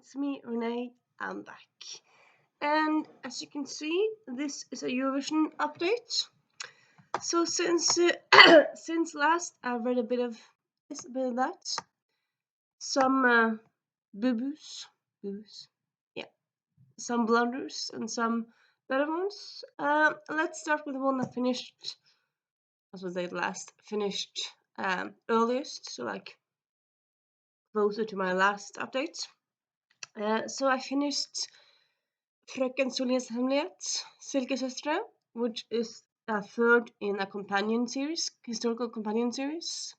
it's me, Renee. I'm back. And as you can see, this is a Eurovision update. So since since last, I've read a bit of this, a bit of that, some boo-boos, yeah, some blunders and some better ones. Let's start with the one that finished, as was it last, finished earliest, so like closer to my last update. So I finished Fröken Solens hemlighet, Silkesøstre, which is a third in a companion series, historical companion series.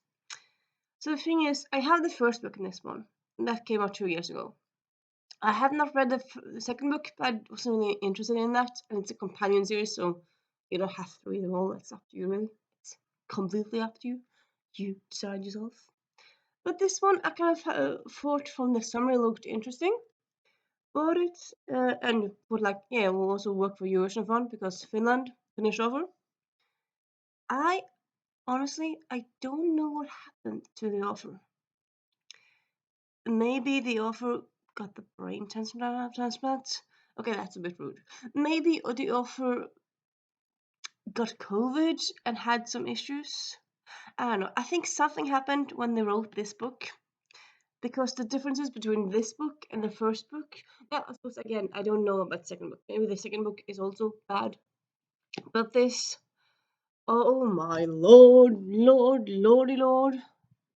So the thing is, I have the first book in this one, and that came out 2 years ago. I have not read the second book, but I wasn't really interested in that, and it's a companion series, so you don't have to read them all. It's up to you, really. It's completely up to you. You decide yourself. But this one, I kind of thought from the summary looked interesting. But it's and would like we'll also work for eurovisionathon because Finland finished over. I honestly don't know what happened to the offer. Maybe the offer got the brain transplant. Okay, that's a bit rude. Maybe the offer got COVID and had some issues. I don't know. I think something happened when they wrote this book. Because the differences between this book and the first book, yeah, of course, again, I don't know about the second book. Maybe the second book is also bad. But this, oh my lordy,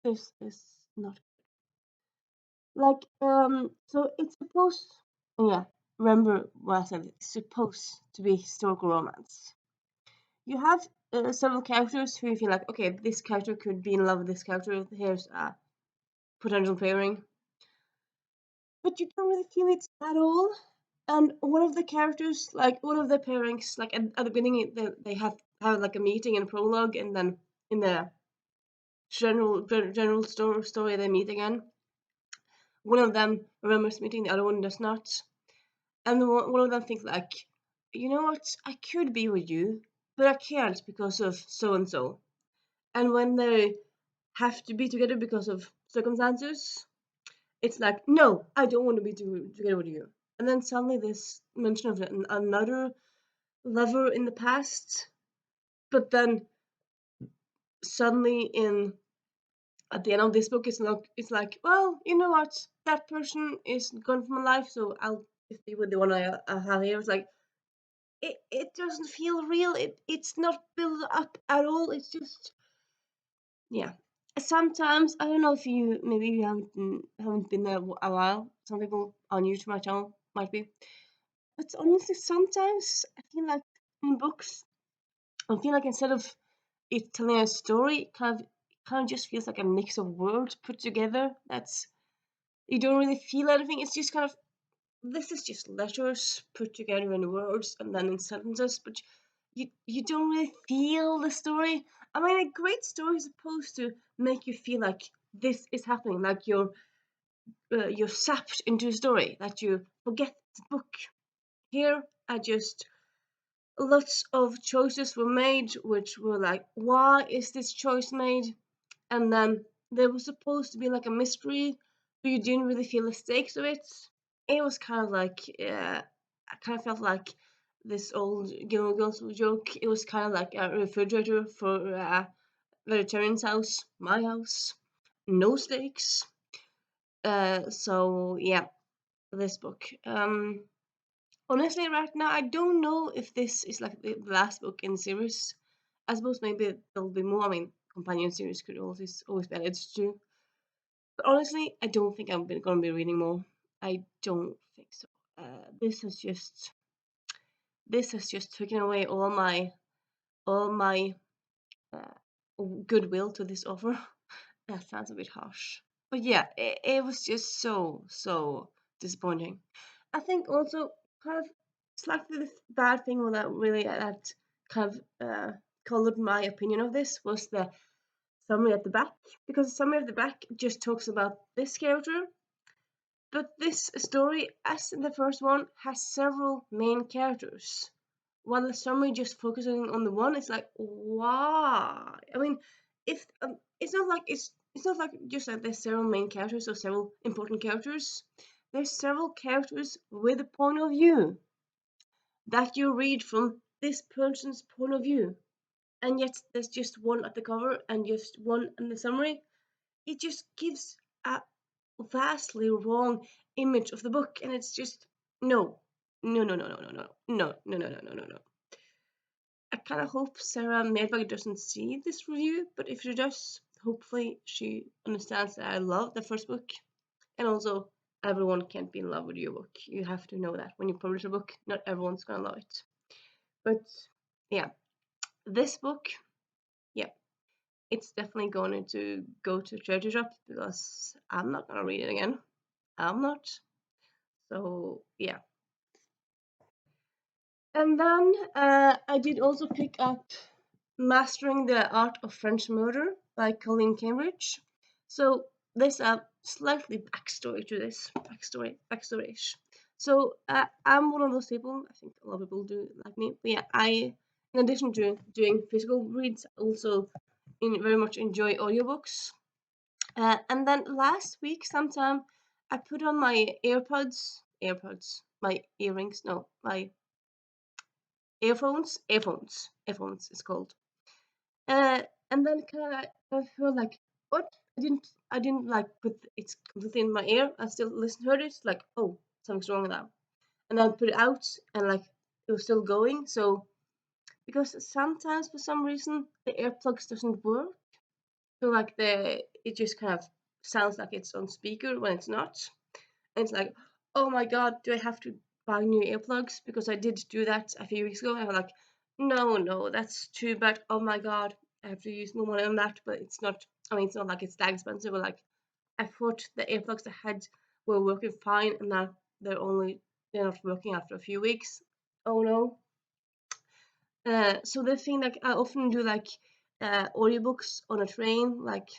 this is not like so it's supposed, yeah, remember what I said, it's supposed to be historical romance. You have several characters who you feel like, okay, this character could be in love with this character, here's a potential pairing, but you don't really feel it at all. And one of the characters, like one of the pairings, like at the beginning, they have like a meeting and a prologue, and then in the general story they meet again. One of them remembers meeting, the other one does not, and one of them thinks like, you know what, I could be with you, but I can't because of so and so. And when they have to be together because of circumstances, it's like, no, I don't want to be together with you. And then suddenly this mention of another lover in the past, but then suddenly in at the end of this book it's like, well, you know what, that person is gone from my life, so I'll just be with the one I have here. It's like it doesn't feel real. It's not built up at all. It's just, yeah. Sometimes, I don't know if you haven't been there a while. Some people are new to my channel, might be. But honestly, sometimes I feel like in books, I feel like instead of it telling a story, it kind of just feels like a mix of words put together. That's, you don't really feel anything. It's just kind of, this is just letters put together in words and then in sentences, but you don't really feel the story. I mean, a great story is supposed to make you feel like this is happening, like you're sapped into a story, that you forget the book. Here, I just, lots of choices were made, which were like, why is this choice made? And then there was supposed to be like a mystery, but you didn't really feel the stakes of it. It was kind of like, I kind of felt like this old Gilmore Girls joke. It was kind of like a refrigerator for a vegetarian's house, my house, no stakes. So yeah, this book. Honestly, right now, I don't know if this is like the last book in the series. I suppose maybe there'll be more. I mean, companion series could always be added to. But honestly, I don't think I'm gonna be reading more. I don't think so. This has just taken away all my goodwill to this offer. That sounds a bit harsh, but yeah, it was just so disappointing. I think also kind of slightly the bad thing, or that really that kind of colored my opinion of this, was the summary at the back, because the summary at the back just talks about this character. But this story, as in the first one, has several main characters. While the summary just focusing on the one, it's like, why? I mean, if it's not like just like there's several main characters or several important characters. there's several characters with a point of view that you read from this person's point of view, and yet there's just one at the cover and just one in the summary. It just gives a vastly wrong image of the book, and it's just no, no, no, no, no, no, no, no, no, no, no, no, no, no. I kind of hope Sarah Mailbag doesn't see this review, but if she does, hopefully she understands that I love the first book, and also everyone can't be in love with your book. You have to know that when you publish a book, not everyone's gonna love it. But yeah, this book, yeah, it's definitely going to go to charity shop because I'm not gonna read it again. I'm not. So yeah. And then I did also pick up Mastering the Art of French Murder by Colleen Cambridge. So there's a slightly backstory to this. Backstory-ish. So I'm one of those people, I think a lot of people do like me, but yeah, in addition to doing physical reads, also very much enjoy audiobooks. And then last week sometime, I put on my my earrings, no, my earphones it's called. Uh, and then kind of I feel like, what? I didn't like put it completely in my ear. I still heard it, like, oh, something's wrong with that. And then put it out, and like it was still going. So because sometimes for some reason the earplugs doesn't work, so like it just kind of sounds like it's on speaker when it's not. And it's like, oh my god, do I have to buy new earplugs? Because I did do that a few weeks ago, and I'm like, no, that's too bad. Oh my god, I have to use more money on that. But it's not. I mean, it's not like it's that expensive. But like, I thought the earplugs I had were working fine, and now they're not working after a few weeks. Oh no. So the thing, like, I often do like audiobooks on a train, like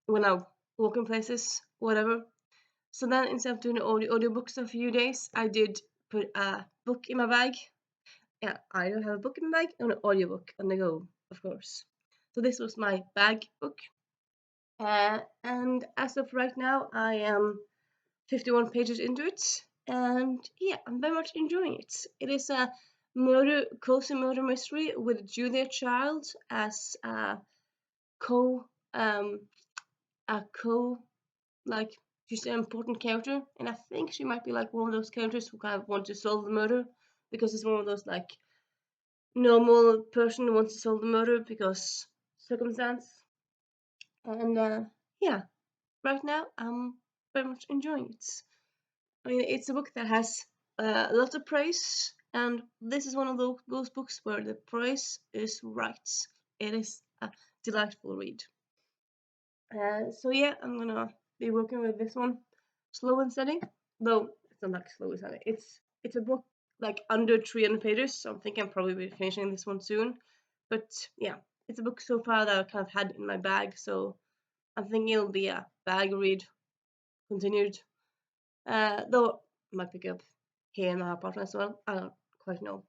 when I walk in places, whatever. So then instead of doing audiobooks a few days, I did put a book in my bag. Yeah, I don't have a book in my bag and an audiobook on the go, of course. So this was my bag book. And as of right now, I am 51 pages into it. And yeah, I'm very much enjoying it. It is a cozy murder mystery with Julia Child as co, um, a co like she's an important character, and I think she might be like one of those characters who kind of want to solve the murder because it's one of those like normal person who wants to solve the murder because circumstance. And yeah, right now I'm very much enjoying it. I mean, it's a book that has a lot of praise, and this is one of those books where the praise is right. It is a delightful read. So yeah, I'm gonna be working with this one slow and steady. Though it's not like slow and steady. It's a book like under 300 pages, so I'm thinking I'll probably be finishing this one soon. But yeah, it's a book so far that I've kind of had in my bag, so I'm thinking it'll be a bag read continued. Though I might pick up here in my apartment as well. I don't quite know.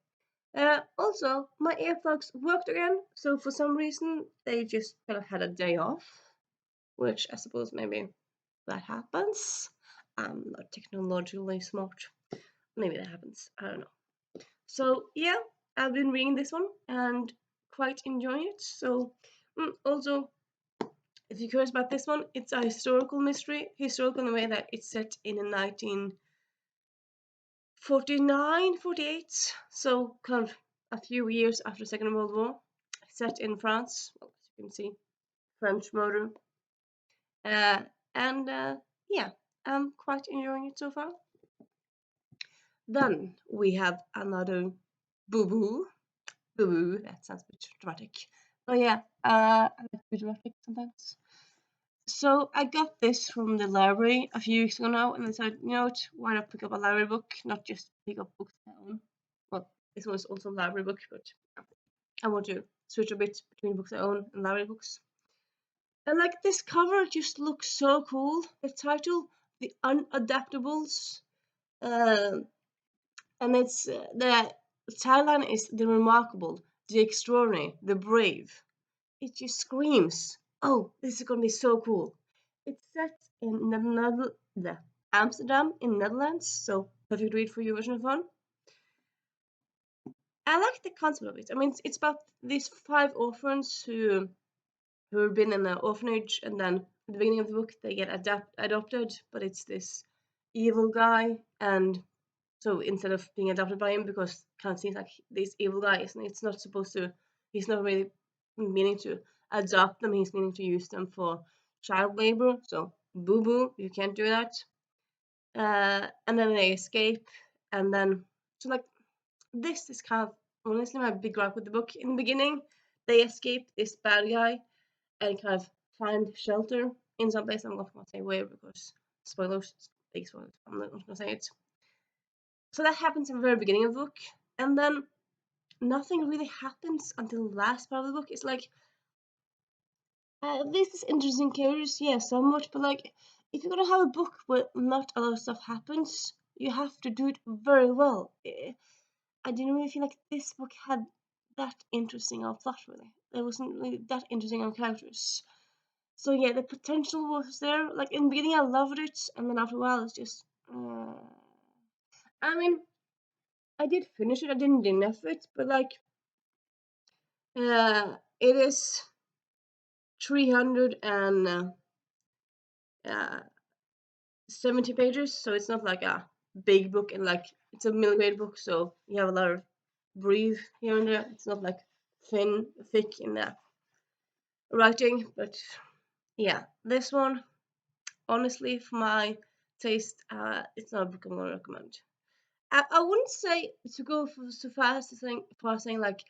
Also, my earplugs worked again, so for some reason they just kind of had a day off, which I suppose maybe that happens. I'm not technologically smart. Maybe that happens. I don't know. So yeah, I've been reading this one and quite enjoying it. So also, if you're curious about this one, it's a historical mystery. Historical in the way that it's set in 1949, 48. So kind of a few years after the Second World War. Set in France. Well, as you can see, French murder. Uh, and yeah, I'm quite enjoying it so far. Then we have another boo boo. Boo boo, that sounds a bit dramatic. But yeah, I like to be dramatic sometimes. So I got this from the library a few weeks ago now, and I decided, you know what, why not pick up a library book, not just pick up books I own. Well, this was also a library book, but I want to switch a bit between books I own and library books. And like this cover just looks so cool. The title, The Unadaptables. Uh, and it's the tagline is the remarkable, the extraordinary, the brave. It just screams, oh, this is gonna be so cool. It's set in Amsterdam in Netherlands, so perfect read for eurovisionathon. I like the concept of it. I mean, it's about these 5 orphans who have been in an orphanage, and then at the beginning of the book they get adopted, but it's this evil guy, and so instead of being adopted by him, because kind of seems like this evil guy, isn't it's not supposed to, he's not really meaning to adopt them, he's meaning to use them for child labor, so boo boo, you can't do that. And then they escape, and then so like this is kind of honestly my big gripe with the book. In the beginning, they escape this bad guy and kind of find shelter in some place. I'm not gonna say where because spoilers, big spoilers. I'm not gonna say it. So that happens in the very beginning of the book, and then nothing really happens until the last part of the book. It's like this is interesting characters, yeah, somewhat, but like if you're gonna have a book where not a lot of stuff happens, you have to do it very well. I didn't really feel like this book had that interesting of plot, really. It wasn't really that interesting on characters. So yeah, the potential was there. Like in the beginning, I loved it, and then after a while, it's just. I mean, I did finish it. I didn't DNF it, but like, it is 370 pages, so it's not like a big book, and like it's a middle grade book, so you have a lot of breathe here and there. It's not like thick in the writing, but yeah, this one, honestly, for my taste, it's not a book I'm gonna recommend. I wouldn't say to go so fast as saying like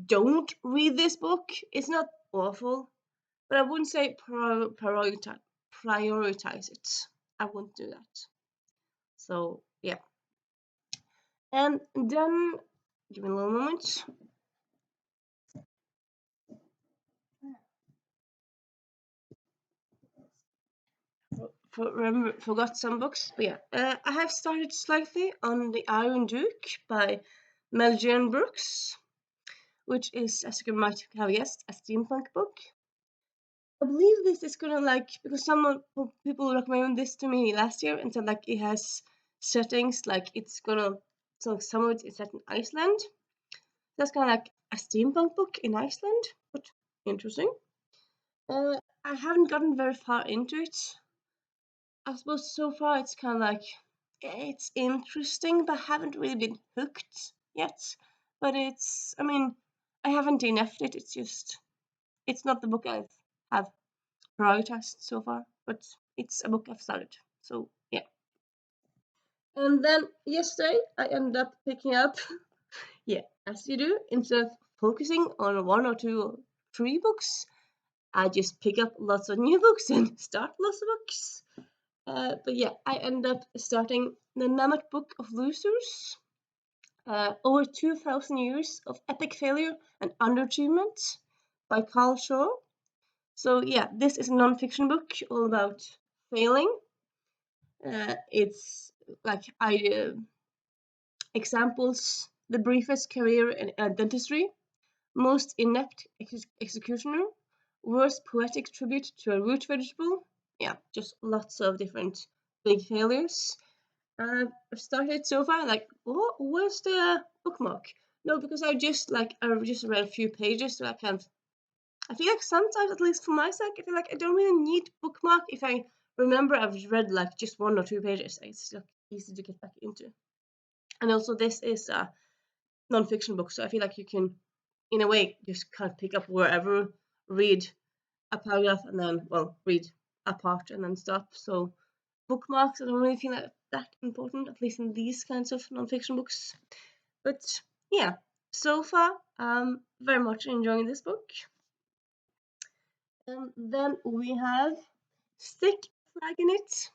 don't read this book. It's not awful, but I wouldn't say prioritize it. I wouldn't do that. So yeah, and then give me a little moment. Forgot some books, but yeah, I have started slightly on The Iron Duke by Meljian Brooks, which is, as you might have guessed, a steampunk book. I believe this is gonna like because some people recommended this to me last year and said like it has settings like it's gonna so some of it is set in Iceland. That's kind of like a steampunk book in Iceland, but interesting. I haven't gotten very far into it. I suppose so far it's kind of like it's interesting, but I haven't really been hooked yet. But it's, I mean, I haven't DNF'd it. It's just, it's not the book have prioritized so far, but it's a book I've started. So yeah. And then yesterday I ended up picking up, yeah, as you do, instead of focusing on 1 or 2 or 3 books, I just pick up lots of new books and start lots of books. But yeah, I ended up starting the Mammoth Book of Losers. Over 2,000 Years of Epic Failure and Underachievement by Carl Shaw. So yeah, this is a non-fiction book all about failing. It's like examples: the briefest career in dentistry, most inept executioner, worst poetic tribute to a root vegetable. Yeah, just lots of different big failures. I've started so far like, oh, where's the bookmark? No, because I've just read a few pages, so I can't. I feel like sometimes, at least for my sake, I feel like I don't really need bookmark if I remember I've read like just 1 or 2 pages. It's like easy to get back into. And also, this is a non-fiction book, so I feel like you can, in a way, just kind of pick up wherever, read a paragraph, and then read a part and then stop. So bookmarks, I don't really feel like that important, at least in these kinds of non-fiction books. But yeah, so far I'm very much enjoying this book. And then we have Stick Flag in It,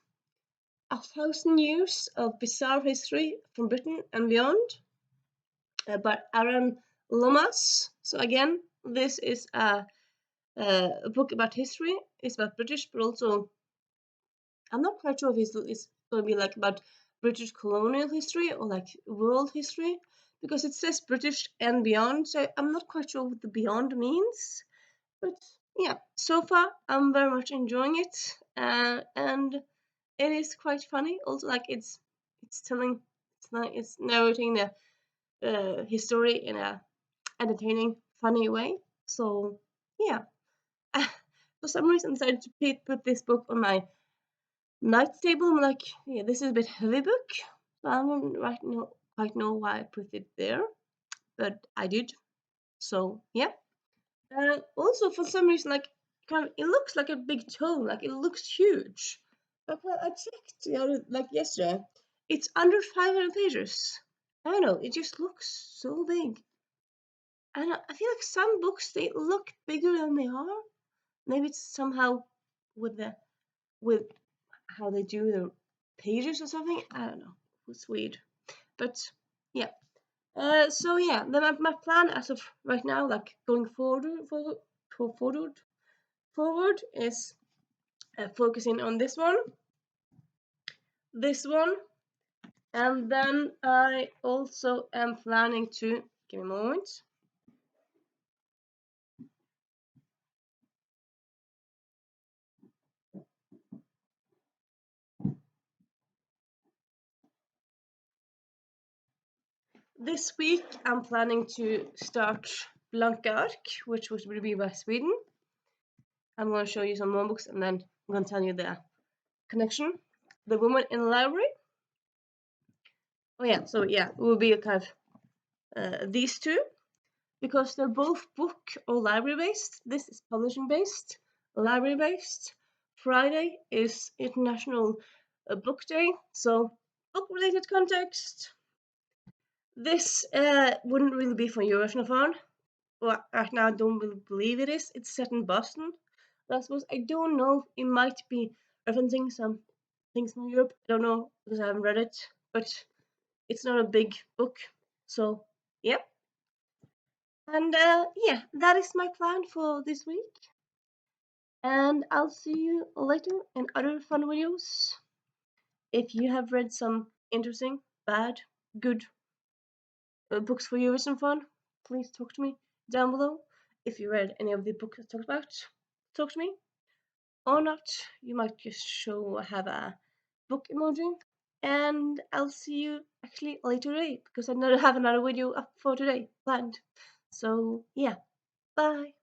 1,000 Years of Bizarre History from Britain and Beyond, by Aaron Lomas. So again, this is a book about history. It's about British, but also I'm not quite sure if it's going to be like about British colonial history or like world history, because it says British and beyond, so I'm not quite sure what the beyond means. But yeah, so far I'm very much enjoying it, and it is quite funny. Also, like it's telling, it's narrating the history in a entertaining, funny way. So yeah, for some reason I decided to put this book on my night table. I'm like, yeah, this is a bit heavy book. So I don't right now quite know why I put it there, but I did. So yeah. Also, for some reason, like kind of, it looks like a big tome. Like it looks huge. But I checked the other, like yesterday. It's under 500 pages. I don't know. It just looks so big. And I feel like some books they look bigger than they are. Maybe it's somehow with the with how they do the pages or something. I don't know. It's weird. But yeah. So yeah, my plan as of right now, like going forward is focusing on this one, and then I also am planning to give me a moment. This week I'm planning to start Blanka Ark, which was will be by Sweden. I'm going to show you some more books, and then I'm going to tell you the connection. The Woman in the Library. Oh yeah, so yeah, it will be a kind of these two, because they're both book or library based. This is publishing based, library based. Friday is International Book Day, so book related context. This wouldn't really be for eurovisionathon. Well, right now I don't really believe it is. It's set in Boston. But I suppose I don't know. It might be referencing some things from Europe. I don't know because I haven't read it, but it's not a big book. So yeah. And yeah, that is my plan for this week. And I'll see you later in other fun videos. If you have read some interesting, bad, good books for you with some fun, please talk to me down below. If you read any of the books I talked about, talk to me. Or not, you might just have a book emoji. And I'll see you actually later today because I have another video up for today planned. So yeah, bye.